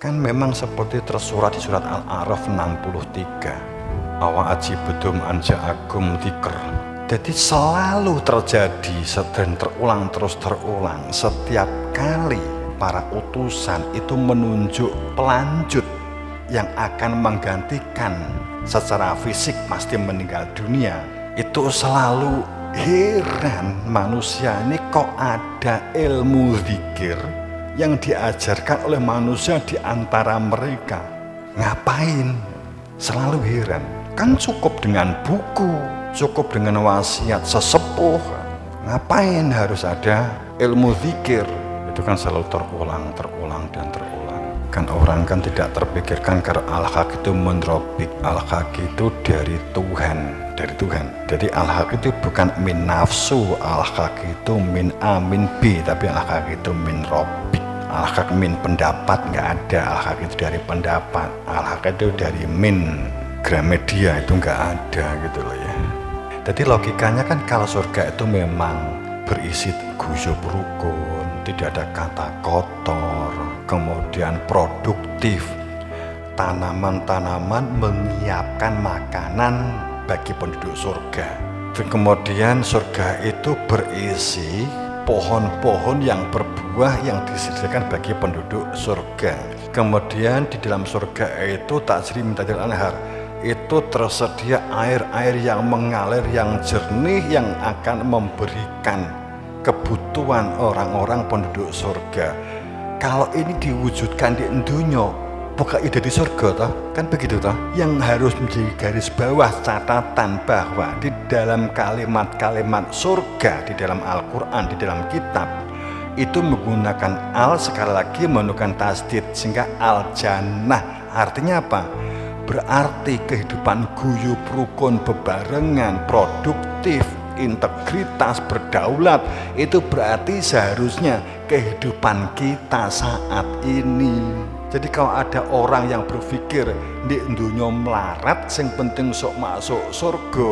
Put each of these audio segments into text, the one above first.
Kan memang seperti tersurat di surat Al-A'raf 63. Awa ajibtum anja agum dzikr. Jadi selalu terjadi dan terulang terus terulang. Setiap kali para utusan itu menunjuk pelanjut yang akan menggantikan secara fisik pasti meninggal dunia, itu selalu heran manusia ini kok ada ilmu zikir yang diajarkan oleh manusia di antara mereka. Ngapain? Selalu heran. Kan cukup dengan buku, cukup dengan wasiat sesepuh. Ngapain harus ada ilmu zikir? Itu kan selalu terulang dan terulang. Kan orang kan tidak terpikirkan karena al-haq itu menrobik. Al-haq itu dari Tuhan. Jadi al-haq itu bukan min nafsu, al-haq itu min A, min B, tapi al-haq itu min robik. Al-haq min pendapat nggak ada, al-haq itu dari pendapat, al-haq itu dari min Gramedia, itu nggak ada gitu loh ya. Jadi logikanya kan kalau surga itu memang berisi guyub rukun, tidak ada kata kotor, kemudian produktif, tanaman-tanaman menyiapkan makanan bagi penduduk surga. Dan kemudian surga itu berisi pohon-pohon yang berbuah yang disediakan bagi penduduk surga. Kemudian di dalam surga itu tajri min tahtil anhar, itu tersedia air-air yang mengalir yang jernih yang akan memberikan kebutuhan orang-orang penduduk surga. Kalau ini diwujudkan di dunia, bukan ide di surga toh? Kan begitu toh? Yang harus menjadi garis bawah catatan bahwa di dalam kalimat-kalimat surga, di dalam Al-Quran, di dalam kitab itu menggunakan al, sekali lagi menggunakan tasdid, sehingga al-jannah artinya apa? Berarti kehidupan guyub rukun bebarengan, produktif, integritas, berdaulat, itu berarti seharusnya kehidupan kita saat ini. Jadi kalau ada orang yang berpikir di dunia melarat, yang penting sok masuk surga,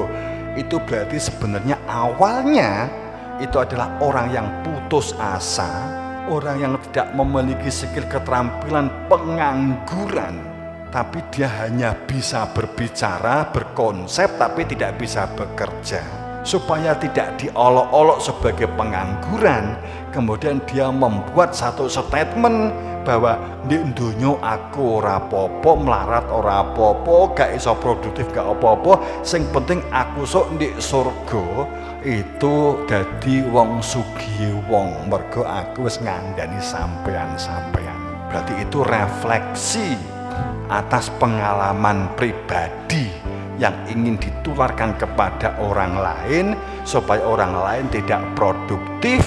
itu berarti sebenarnya awalnya itu adalah orang yang putus asa, orang yang tidak memiliki skill keterampilan, pengangguran, tapi dia hanya bisa berbicara, berkonsep, tapi tidak bisa bekerja. Supaya tidak diolok-olok sebagai pengangguran, kemudian dia membuat satu statement bahwa di dunia aku ora popo, melarat ora popo, gak iso produktif gak apa-apa, sing penting aku sok di surga itu dadi wong sugih wong, mergo aku wis ngandani sampean-sampean. Berarti itu refleksi atas pengalaman pribadi yang ingin ditularkan kepada orang lain supaya orang lain tidak produktif,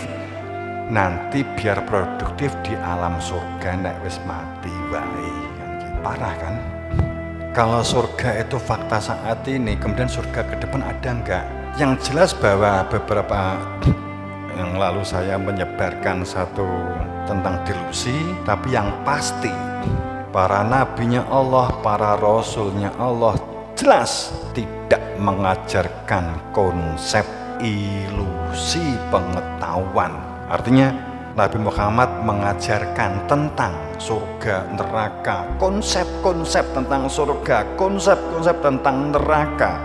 nanti biar produktif di alam surga nek wis mati wae. Parah kan? Kalau surga itu fakta saat ini, kemudian surga ke depan ada enggak? Yang jelas bahwa beberapa yang lalu saya menyebarkan satu tentang delusi, tapi yang pasti para nabinya Allah, para rasulnya Allah jelas tidak mengajarkan konsep ilusi pengetahuan. Artinya Nabi Muhammad mengajarkan tentang surga, neraka, konsep-konsep tentang surga, konsep-konsep tentang neraka,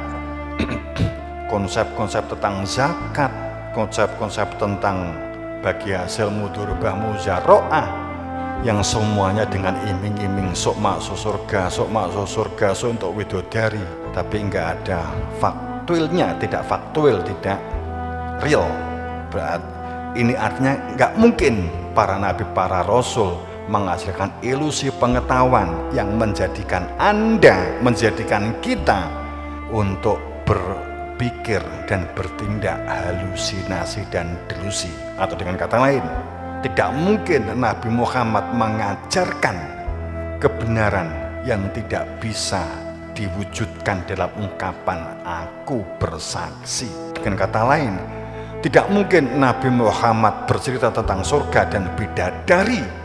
konsep-konsep tentang zakat, konsep-konsep tentang bagi hasil mudhurabah muzaroah, yang semuanya dengan iming-iming sok masuk surga, sok masuk surga, sok untuk widodari, tapi enggak ada faktualnya, tidak faktual, tidak real. Berarti ini artinya enggak mungkin para nabi, para rasul mengajarkan ilusi pengetahuan yang menjadikan Anda, menjadikan kita untuk berpikir dan bertindak halusinasi dan delusi. Atau dengan kata lain, tidak mungkin Nabi Muhammad mengajarkan kebenaran yang tidak bisa diwujudkan dalam ungkapan aku bersaksi. Dengan kata lain, tidak mungkin Nabi Muhammad bercerita tentang surga dan bidadari.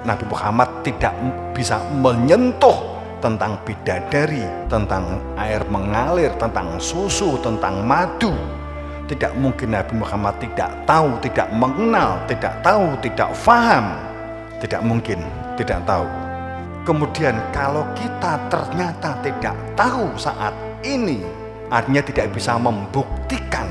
Nabi Muhammad tidak bisa menyentuh tentang bidadari, tentang air mengalir, tentang susu, tentang madu. Tidak mungkin Nabi Muhammad tidak tahu, tidak mengenal, tidak tahu, tidak faham. Tidak mungkin tidak tahu. Kemudian kalau kita ternyata tidak tahu saat ini, artinya tidak bisa membuktikan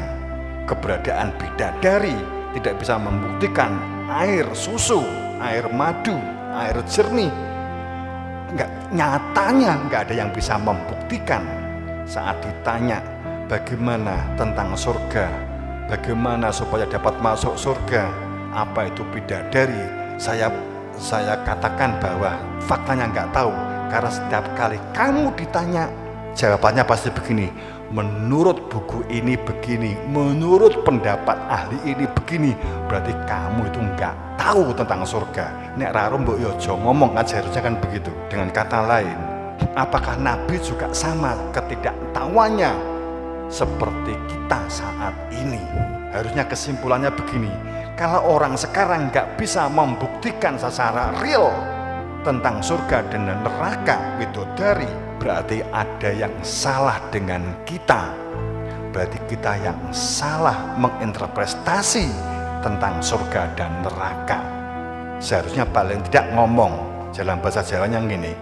keberadaan bidadari, tidak bisa membuktikan air susu, air madu, air jernih, nyatanya nggak ada yang bisa membuktikan. Saat ditanya bagaimana tentang surga, bagaimana supaya dapat masuk surga, apa itu bidadari, saya katakan bahwa faktanya nggak tahu, karena setiap kali kamu ditanya, jawabannya pasti begini, menurut buku ini begini, menurut pendapat ahli ini begini, berarti kamu itu nggak tahu tentang surga. Nek raro mbok yo aja ngomong kan, seharusnya kan begitu. Dengan kata lain, apakah Nabi juga sama ketidaktahuannya seperti kita saat ini? Harusnya kesimpulannya begini, kalau orang sekarang nggak bisa membuktikan secara real tentang surga dan neraka bidadari, berarti ada yang salah dengan kita. Berarti kita yang salah menginterpretasi tentang surga dan neraka. Seharusnya paling tidak ngomong dalam bahasa Jawanya gini,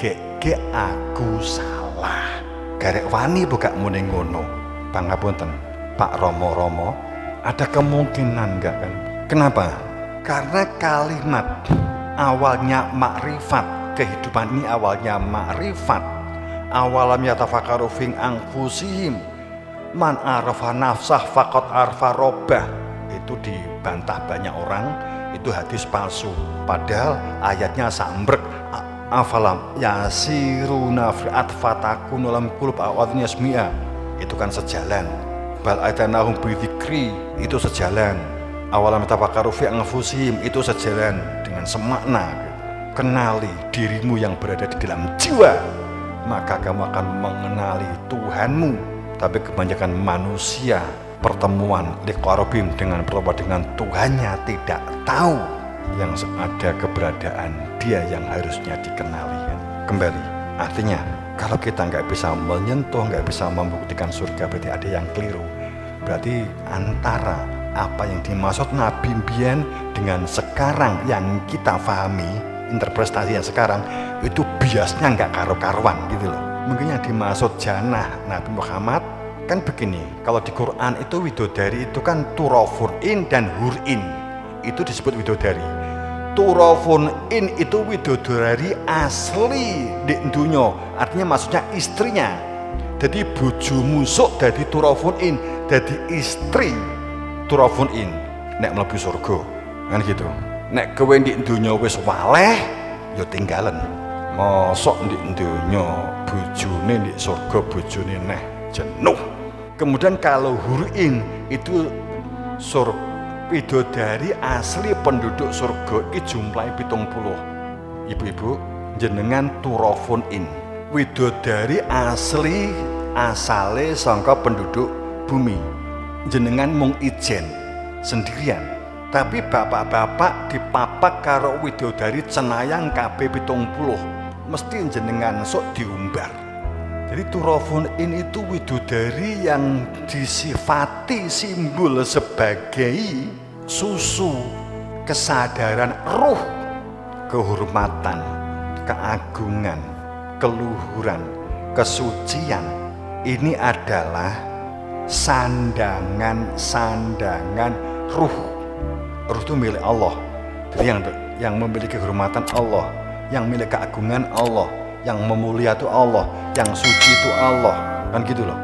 gek aku salah. Garek wani buka muni ngono. Pangapunten, Pak Romo, ada kemungkinan enggak kan? Kenapa? Karena kalimat awalnya makrifat, kehidupan ini awalnya makrifat. Awalam yatafakkaru fi anfusihim man arafa nafsah faqad arafa rabbah. Itu dibantah banyak orang, itu hadis palsu. Padahal ayatnya sambrek, afalam yasiruna fi atfatakun lam qulub awadnya yasmi'a. Itu kan sejalan. Bal aitanahum bidzikri, itu sejalan. Awalam tafakkaru fi anfusihim, itu sejalan dengan semakna. Kenali dirimu yang berada di dalam jiwa, maka kamu akan mengenali Tuhanmu. Tapi kebanyakan manusia pertemuan liqarabim dengan bertemu dengan Tuhannya tidak tahu yang ada keberadaan dia yang harusnya dikenali. Kembali, artinya kalau kita nggak bisa menyentuh, nggak bisa membuktikan surga, berarti ada yang keliru. Berarti antara apa yang dimaksud Nabi Mbiyen dengan sekarang yang kita pahami, interpretasi yang sekarang, itu biasnya nggak karu-karuan gitu loh. Mungkin yang dimaksud jannah Nabi Muhammad kan begini, kalau di Quran itu widodari itu kan turafun in dan hurin, itu disebut widodari. Turafun in itu widodari asli di dunia, artinya maksudnya istrinya. Jadi bojo musuk dari turafun in, jadi istri turafun in. Nek mlebu surga kan gitu. Nek kowe di dunia wis waleh, ya tinggalan. Mosok di dunia bojone di surga bojone neh jenuh. Kemudian kalau hurin itu widodari asli penduduk surga iki jumlahe 70. Ibu-ibu, jenengan turafun in. Widodari asli asale sangka penduduk bumi. Jenengan mung ijen sendirian. Tapi bapak-bapak dipapak karo widodari cenayang kabeh 70. Mesti jenengan sok diumbar. Jadi turafun in itu widodari yang disifati simbol sebagai susu, kesadaran ruh, kehormatan, keagungan, keluhuran, kesucian. Ini adalah sandangan ruh. Ruh itu milik Allah. Jadi yang memiliki kehormatan Allah, yang milik keagungan Allah, yang memulia itu Allah, yang suci itu Allah, kan gitu loh.